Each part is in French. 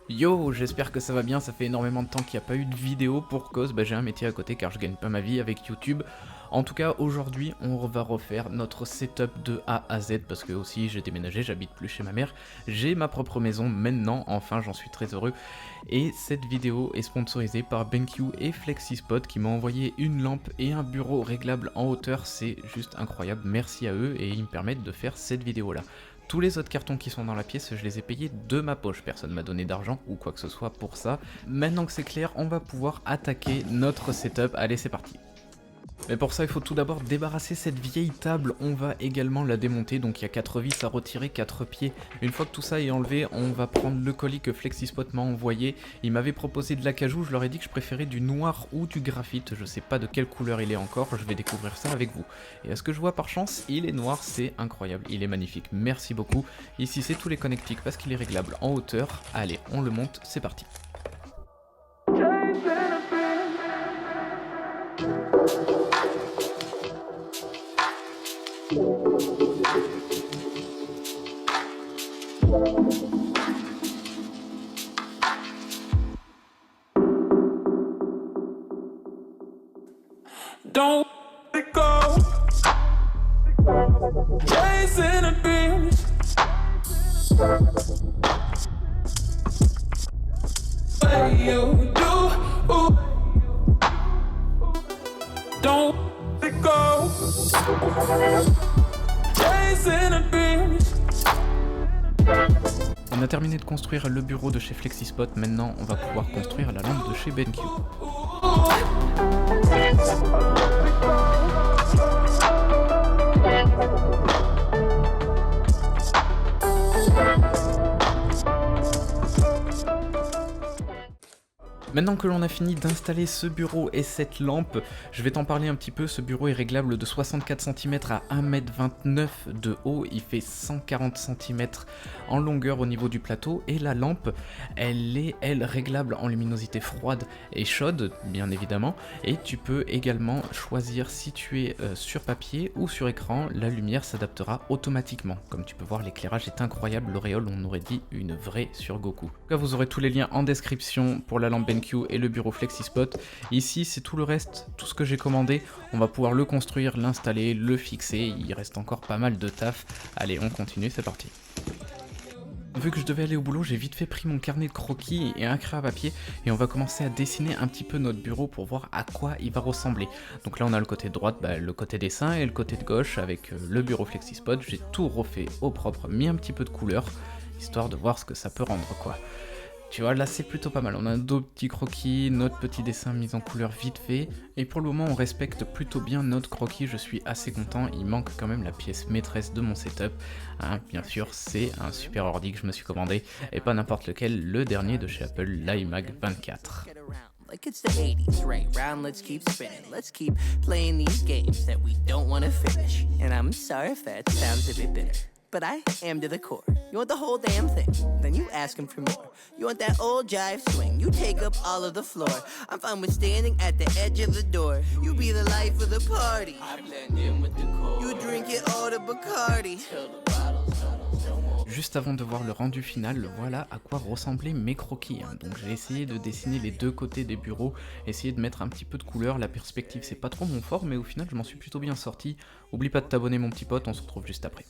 Yo, j'espère que ça va bien, ça fait énormément de temps qu'il n'y a pas eu de vidéo pour cause j'ai un métier à côté car je gagne pas ma vie avec YouTube. En tout cas, aujourd'hui, on va refaire notre setup de A à Z parce que aussi j'ai déménagé, j'habite plus chez ma mère, j'ai ma propre maison maintenant, enfin j'en suis très heureux. Et cette vidéo est sponsorisée par BenQ et FlexiSpot qui m'ont envoyé une lampe et un bureau réglable en hauteur, c'est juste incroyable, merci à eux et ils me permettent de faire cette vidéo là. Tous les autres cartons qui sont dans la pièce, je les ai payés de ma poche, personne m'a donné d'argent ou quoi que ce soit pour ça. Maintenant que c'est clair, on va pouvoir attaquer notre setup, allez c'est parti. Mais pour ça il faut tout d'abord débarrasser cette vieille table, on va également la démonter, donc il y a 4 vis à retirer, 4 pieds. Une fois que tout ça est enlevé, on va prendre le colis que FlexiSpot m'a envoyé. Il m'avait proposé de l'acajou, je leur ai dit que je préférais du noir ou du graphite, je sais pas de quelle couleur il est encore, je vais découvrir ça avec vous. Et à ce que je vois par chance, il est noir, c'est incroyable, il est magnifique, merci beaucoup. Ici c'est tous les connectiques parce qu'il est réglable en hauteur, allez on le monte, c'est parti. Don't let it go. Chasing a dream. What you do? Don't let it go. Chasing a dream. On a terminé de construire le bureau de chez FlexiSpot, maintenant on va pouvoir construire la lampe de chez BenQ. Maintenant que l'on a fini d'installer ce bureau et cette lampe, je vais t'en parler un petit peu. Ce bureau est réglable de 64 cm à 1m29 de haut, il fait 140 cm en longueur au niveau du plateau et la lampe, elle est réglable en luminosité froide et chaude bien évidemment, et tu peux également choisir si tu es sur papier ou sur écran, la lumière s'adaptera automatiquement. Comme tu peux voir, l'éclairage est incroyable, l'auréole on aurait dit une vraie sur Goku. En tout cas, vous aurez tous les liens en description pour la lampe BenQ et le bureau FlexiSpot. Ici c'est tout le reste, tout ce que j'ai commandé, on va pouvoir le construire, l'installer, le fixer, il reste encore pas mal de taf. Allez on continue, c'est parti. Vu que je devais aller au boulot, j'ai vite fait pris mon carnet de croquis et un crayon à papier et on va commencer à dessiner un petit peu notre bureau pour voir à quoi il va ressembler. Donc là on a le côté de droite, le côté dessin et le côté de gauche avec le bureau FlexiSpot. J'ai tout refait au propre, mis un petit peu de couleur, histoire de voir ce que ça peut rendre quoi. Tu vois, là c'est plutôt pas mal, on a d'autres petits croquis, notre petit dessin mis en couleur vite fait, et pour le moment on respecte plutôt bien notre croquis, je suis assez content, il manque quand même la pièce maîtresse de mon setup, hein, bien sûr c'est un super ordi que je me suis commandé, et pas n'importe lequel, le dernier de chez Apple, l'iMac 24. Like it's the 80s, right? Round, let's keep spinning. Let's keep playing these games that we don't want to finish. And I'm sorry if that sounds a bit bitter, but I am to the core. You want the whole damn thing, then you ask him for more. You want that old jive swing, you take up all of the floor. I'm fine with standing at the edge of the door. You be the life of the party. I blend in with the core. You drink it all to Bacardi. Till the bottles no more. Juste avant de voir le rendu final, voilà à quoi ressemblaient mes croquis. Donc j'ai essayé de dessiner les deux côtés des bureaux, essayer de mettre un petit peu de couleur, la perspective c'est pas trop mon fort, mais au final je m'en suis plutôt bien sorti. Oublie pas de t'abonner mon petit pote, on se retrouve juste après.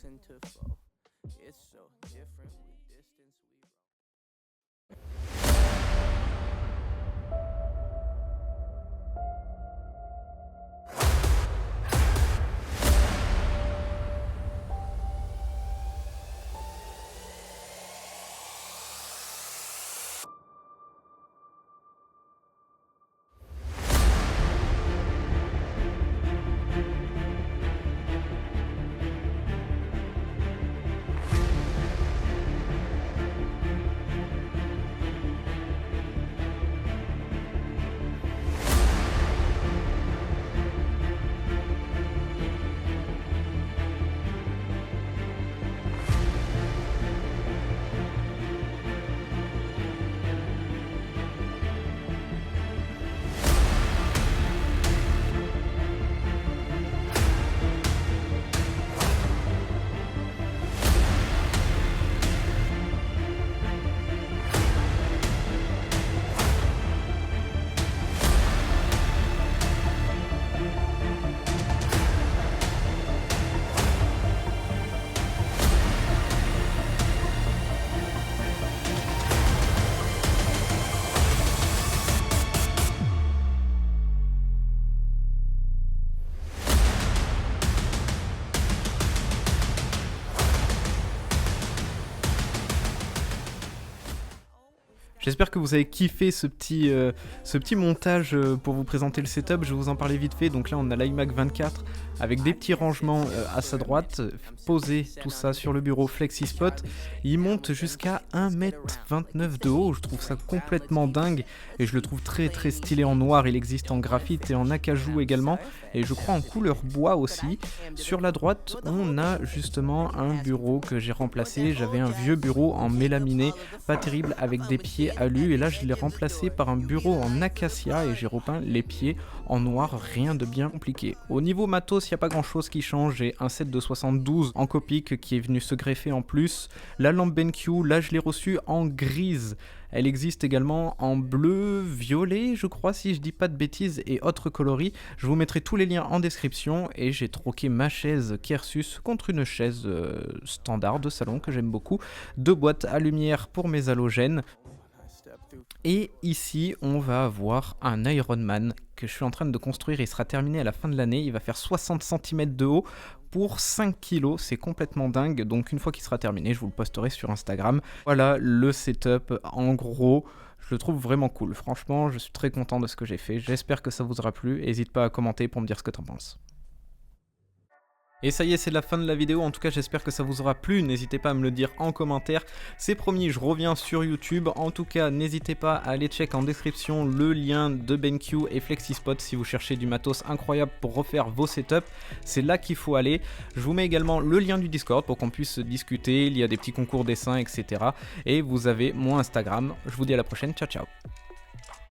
J'espère que vous avez kiffé ce petit montage pour vous présenter le setup. Je vais vous en parler vite fait. Donc là on a l'iMac 24 avec des petits rangements à sa droite, posé tout ça sur le bureau FlexiSpot. Il monte jusqu'à 1m29 de haut, je trouve ça complètement dingue et je le trouve très très stylé en noir. Il existe en graphite et en acajou également et je crois en couleur bois aussi. Sur la droite on a justement un bureau que j'ai remplacé. J'avais un vieux bureau en mélaminé, pas terrible, avec des pieds alus et là je l'ai remplacé par un bureau en acacia et j'ai repeint les pieds en noir, rien de bien compliqué. Au niveau matos, il n'y a pas grand chose qui change. J'ai un set de 72 en Copic qui est venu se greffer en plus. La lampe BenQ, là je l'ai reçue en grise. Elle existe également en bleu, violet, je crois, si je dis pas de bêtises, et autres coloris. Je vous mettrai tous les liens en description et j'ai troqué ma chaise Kersus contre une chaise standard de salon que j'aime beaucoup. 2 boîtes à lumière pour mes halogènes. Et ici, on va avoir un Ironman que je suis en train de construire. Il sera terminé à la fin de l'année. Il va faire 60 cm de haut pour 5 kg. C'est complètement dingue. Donc une fois qu'il sera terminé, je vous le posterai sur Instagram. Voilà le setup en gros. Je le trouve vraiment cool. Franchement, je suis très content de ce que j'ai fait. J'espère que ça vous aura plu. N'hésite pas à commenter pour me dire ce que t'en penses. Et ça y est, c'est la fin de la vidéo, en tout cas j'espère que ça vous aura plu, n'hésitez pas à me le dire en commentaire, c'est promis, je reviens sur YouTube, en tout cas n'hésitez pas à aller check en description le lien de BenQ et FlexiSpot si vous cherchez du matos incroyable pour refaire vos setups, c'est là qu'il faut aller. Je vous mets également le lien du Discord pour qu'on puisse discuter, il y a des petits concours dessins, etc. Et vous avez mon Instagram, je vous dis à la prochaine, ciao ciao.